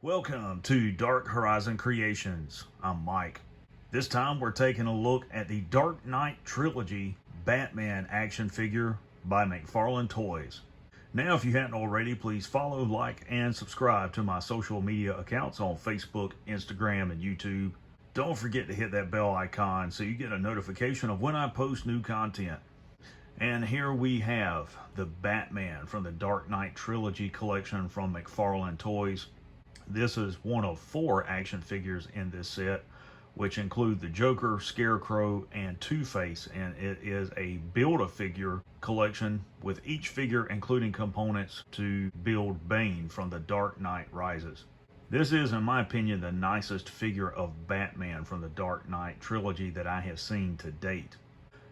Welcome to Dark Horizon Creations. I'm Mike. This time we're taking a look at the Dark Knight Trilogy Batman action figure by McFarlane Toys. Now, if you hadn't already, please follow, like, and subscribe to my social media accounts on Facebook, Instagram, and YouTube. Don't forget to hit that bell icon so you get a notification of when I post new content. And here we have the Batman from the Dark Knight Trilogy collection from McFarlane Toys. This is one of 4 action figures in this set, which include the Joker, Scarecrow, and Two-Face, and it is a Build-A-Figure collection with each figure including components to build Bane from the Dark Knight Rises. This is, in my opinion, the nicest figure of Batman from the Dark Knight Trilogy that I have seen to date.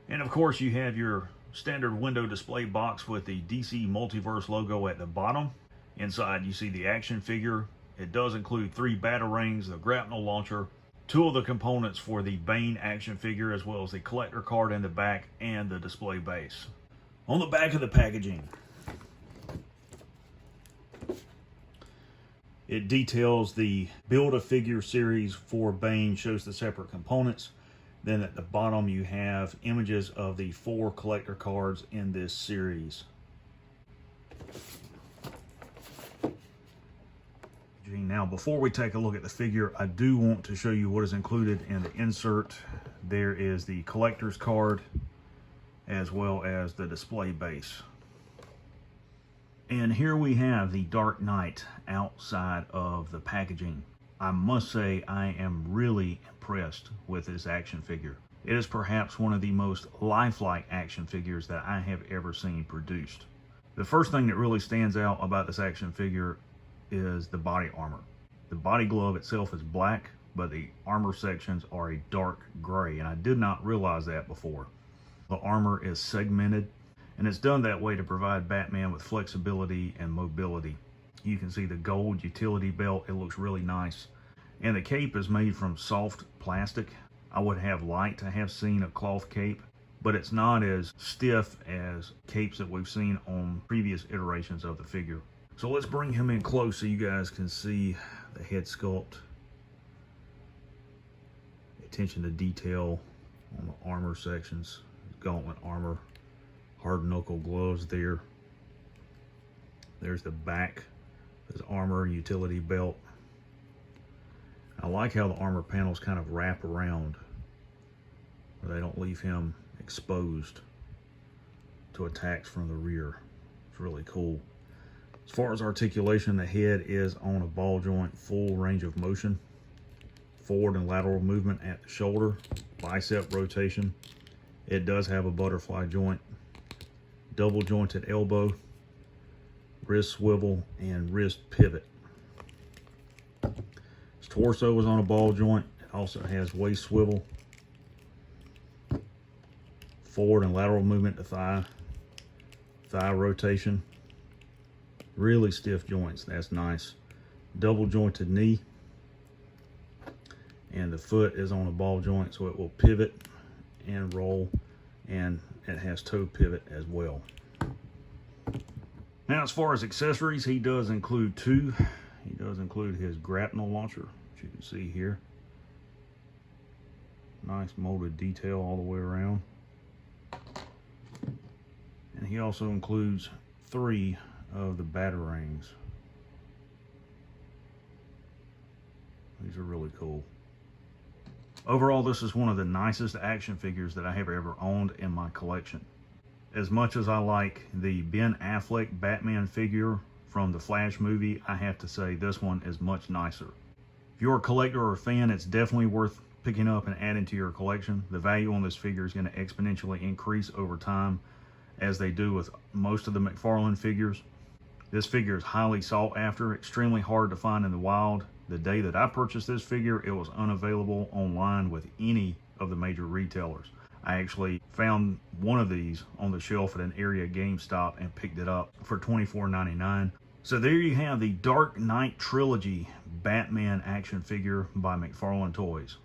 And of course you have your standard window display box with the DC Multiverse logo at the bottom. Inside you see the action figure. It does include 3 batarangs, the grapnel launcher, 2 of the components for the Bane action figure, as well as the collector card in the back and the display base. On the back of the packaging, it details the Build-A-Figure series for Bane, shows the separate components. Then at the bottom you have images of the 4 collector cards in this series. Now, before we take a look at the figure, I do want to show you what is included in the insert. There is the collector's card as well as the display base. And here we have the Dark Knight outside of the packaging. I must say I am really impressed with this action figure. It is perhaps one of the most lifelike action figures that I have ever seen produced. The first thing that really stands out about this action figure is the body armor. The body glove itself is black, but the armor sections are a dark gray, and I did not realize that before. The armor is segmented, and it's done that way to provide Batman with flexibility and mobility. You can see the gold utility belt. It looks really nice. And the cape is made from soft plastic. I would have liked to have seen a cloth cape, but it's not as stiff as capes that we've seen on previous iterations of the figure. So let's bring him in close so you guys can see the head sculpt. Attention to detail on the armor sections. Gauntlet armor, hard knuckle gloves there. There's the back, his armor utility belt. I like how the armor panels kind of wrap around, where they don't leave him exposed to attacks from the rear. It's really cool. As far as articulation, the head is on a ball joint, full range of motion, forward and lateral movement at the shoulder, bicep rotation. It does have a butterfly joint, double jointed elbow, wrist swivel, and wrist pivot. His torso is on a ball joint. It also has waist swivel, forward and lateral movement to thigh rotation. Really stiff joints, that's nice. Double jointed knee, and the foot is on a ball joint, so it will pivot and roll, and it has toe pivot as well. Now, as far as accessories, he does include 2. He does include his grapnel launcher, which you can see here. Nice molded detail all the way around. And he also includes 3 of the batarangs. These are really cool. Overall, this is one of the nicest action figures that I have ever owned in my collection. As much as I like the Ben Affleck Batman figure from the Flash movie, I have to say this one is much nicer. If you're a collector or a fan, it's definitely worth picking up and adding to your collection. The value on this figure is going to exponentially increase over time, as they do with most of the McFarlane figures. This figure is highly sought after, extremely hard to find in the wild. The day that I purchased this figure, it was unavailable online with any of the major retailers. I actually found one of these on the shelf at an area GameStop and picked it up for $24.99. So there you have the Dark Knight Trilogy Batman action figure by McFarlane Toys.